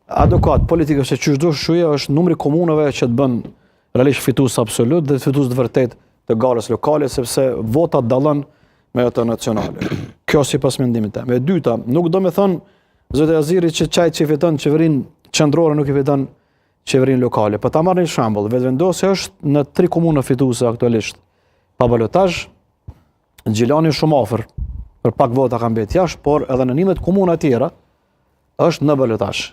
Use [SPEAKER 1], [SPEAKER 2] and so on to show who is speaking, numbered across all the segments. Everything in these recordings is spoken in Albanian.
[SPEAKER 1] adekat, politikës që çdo shuja është numri komunave që të bën realisht fitues absolut dhe fitues të vërtet të garës lokale, sepse votat dallon me ato nacionale. Kjo sipas mendimit tim. E dyta, nuk do me thënë zoti Aziri që çaj që fiton qeverinë qendrore nuk i fiton qeverinë lokale. Po ta marrë një shembull, vetvendosja është në 3 komuna fituese aktualisht. Pa balotazh, Gjilani shumë afër, për pak vota ka mbet jashtë, por edhe në 11 komuna tjera është në balotazh.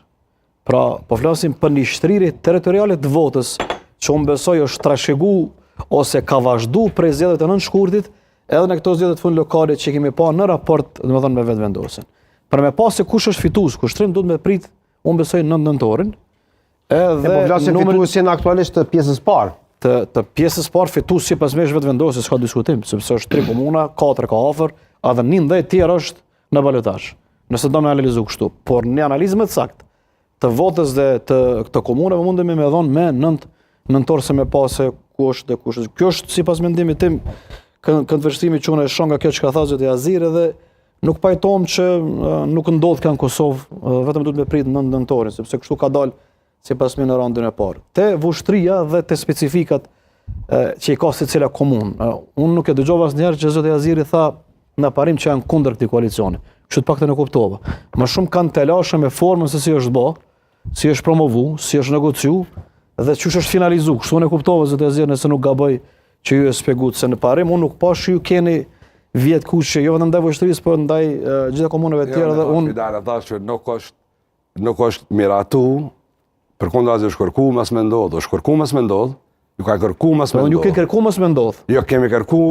[SPEAKER 1] Pra, po flasim për një shtrirje territoriale të votës, që unë besoj është trashëgu ose ka vazhdu prej zgjedhjeve të 9 shkurtit, edhe në këto zgjedhje të fund lokale që kemi pa në raport, domethënë me vetvendosjen. Për me pas se kush është fitues, kushtrim duhet me prit, unë besoj 9 nëntorin. Edhe
[SPEAKER 2] po flasim fituesin aktualisht të pjesës parë.
[SPEAKER 1] Të pjesës parë fitues sipas mesh vetvendosjes s'ka diskutim, sepse është 3 komuna, 4 ka afër, edhe 19 tjerë është në balotazh. Nëse do me analizu kështu, por në analizë më të saktë të votës dhe të komunave mundemi me dhënë me 9 nëntor se me pa se ku është dhe kush është. Kjo është sipas mendimit tim këndvështrimi që unë e shoh nga kjo që ka thënë zoti Aziri dhe nuk pajtohem që nuk ndodh kjo në Kosovë, vetëm duhet me prit 9 nëntorin, sepse kështu ka dalë sipas me në randën e parë. Te vushtria dhe te specifikat që i ka secila komunë. Unë nuk e dëgjova asnjëherë që zoti Aziri tha në parim që janë kundër këtij koalicioni. Kështu të paktën e kuptova. Më shumë kanë telashe me formën se si është bë, si është promovu, si është negociu dhe çush është finalizu. Kështu unë e kuptova zoti Aziri nëse nuk gaboj që ju e shpjeguat se në parim unë nuk pash ju keni vjet kushte, jo vetëm ndaj vështrisë, por ndaj gjitha komunave të tjera dhe unë
[SPEAKER 3] që nuk është miratu, përkundazi është kërku mas me ndodh, është kërku mas me ndodh, ju ka kërku mas me ndodh.
[SPEAKER 1] Ju ke kërku mas me ndodh.
[SPEAKER 3] Jo, kemi kërku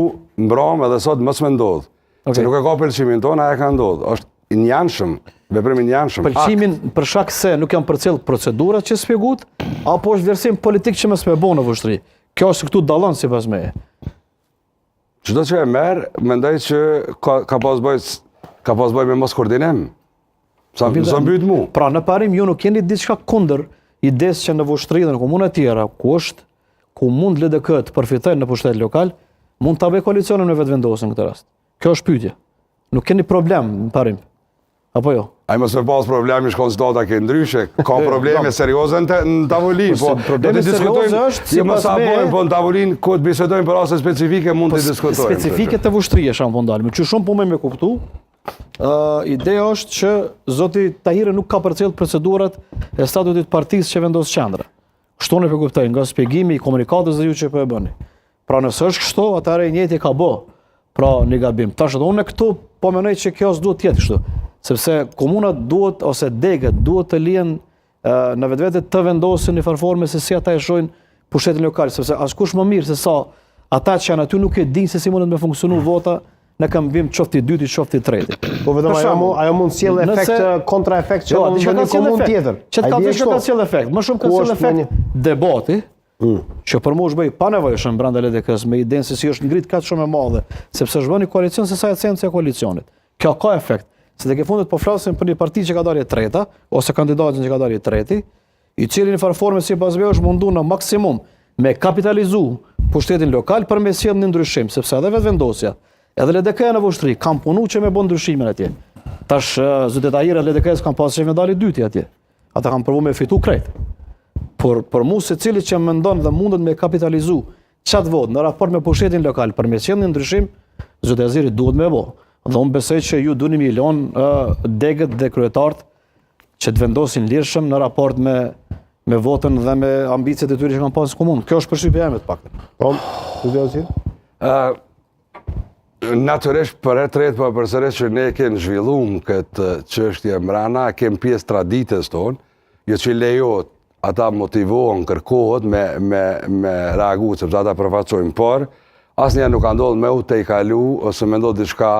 [SPEAKER 3] mbram edhe sot mas me ndodh. Se nuk e ka pëlqimin tonë, aja ka ndodh. Është i njanshëm, veprim i njanshëm.
[SPEAKER 1] Pëlqimin për shkak se nuk janë përcjell procedurat që spjeguat, apo është vlerësim politik që mos më bën në vështri. Kjo është këtu dallon sipas meje.
[SPEAKER 3] Çdo që e merr, mendoj që ka pas bëj me mos koordinim. Sa mbyt mu.
[SPEAKER 1] Pra në parim ju nuk keni diçka kundër idesë që në vushtri dhe në komuna tjera, ku mund LDK të përfitojnë në pushtet lokal, mund ta bëj koalicionin me vetvendosjen në këtë rast. Kjo është pyetje. Nuk keni problem në parim. Apo jo?
[SPEAKER 3] Ai mos me pas problemi shkon stata ke ndryshe, ka probleme serioze në tavolinë, po
[SPEAKER 1] problemi serioze është
[SPEAKER 3] si mos apo po në tavolinë ku të bisedojmë për raste specifike mund të diskutojmë.
[SPEAKER 1] Specifike të vushtrisë janë po ndalme. Që shumë po më kuptu. Ideja është që zoti Tahiri nuk ka përcjell procedurat e statutit të partisë që vendos qendra. Kështu ne po kuptoj nga shpjegimi i komunikatës dhe ju që po e bëni. Pra nëse është kështu, atëherë i njëjti ka bë. Pra një gabim. Tash unë këtu po mendoj që kjo s'duhet të jetë kështu, sepse komunat duhet ose degët duhet të lihen në vetvete të vendosin në farforme se si ata e shohin pushtetin lokal, sepse askush më mirë se sa ata që janë aty nuk e dinë se si mundet me funksionu vota në këmbim qoftë i dyti, qoftë i treti.
[SPEAKER 2] Po vetëm ajo mund sjell efekt kontraefekt që në një komunë tjetër.
[SPEAKER 1] Që ka sjell efekt, më shumë ka sjell efekt debati, që për mua është bëj pa nevojshëm brenda LDK-s me idenë se si është ngrit kaq shumë e madhe, sepse është bën një koalicion se sa esenca e koalicionit. Kjo ka efekt. Se tek e fundit po flasim për një parti që ka dalë e treta ose kandidatin që ka dalë i treti, i cili në farforme sipas me është mundu në maksimum me kapitalizu pushtetin lokal për me sjell një ndryshim, sepse edhe vetvendosja, edhe LDK-ja në vushtri kanë punu që me bën ndryshimin atje. Tash zoti Tahiri LDK-s kanë pasur që ndalë dyti atje. Ata kanë provuar me fitu krejt. Por për mua secili që mendon dhe mundet me kapitalizu çat vot në raport me pushtetin lokal për me sjell një ndryshim, zoti Aziri duhet me bë. Dhe unë besoj që ju duni me lën degët dhe kryetarët që të vendosin lirshëm në raport me votën dhe me ambicet e tyre që kanë pasur komunë. Kjo është përshtypja ime të paktën.
[SPEAKER 2] Po, zoti Aziri?
[SPEAKER 3] Natyrisht për e tretë po përsëris që ne kemi zhvilluar këtë çështje mbrana, kemi pjesë traditës tonë, jo që lejohet ata motivohen, kërkohet me reagu, sepse ata përfaqësojnë, por asnjëherë nuk ka ndodhur me u te i kalu ose me ndodh diçka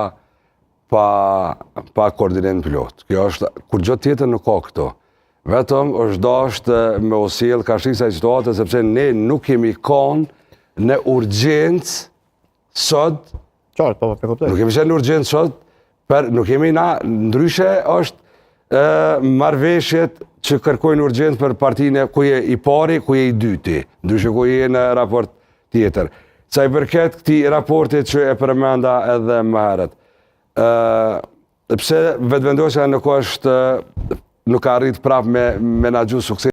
[SPEAKER 3] pa koordinim plot. Kjo është kur gjë tjetër nuk ka këto. Vetëm është dashur me u sjell kashisa e situatës sepse ne nuk kemi kanë në urgjencë sot.
[SPEAKER 2] Qartë, po kuptoj.
[SPEAKER 3] Nuk kemi qenë në urgjencë sot, nuk kemi na ndryshe është marrëveshjet që kërkojnë urgjencë për partinë ku je i pari, ku je i dyti, ndryshe ku je në raport tjetër. Sa i përket këtij raportit që e përmenda edhe më herët. Pse vetvendosja nuk është nuk arrit prap me menaxhu sukses.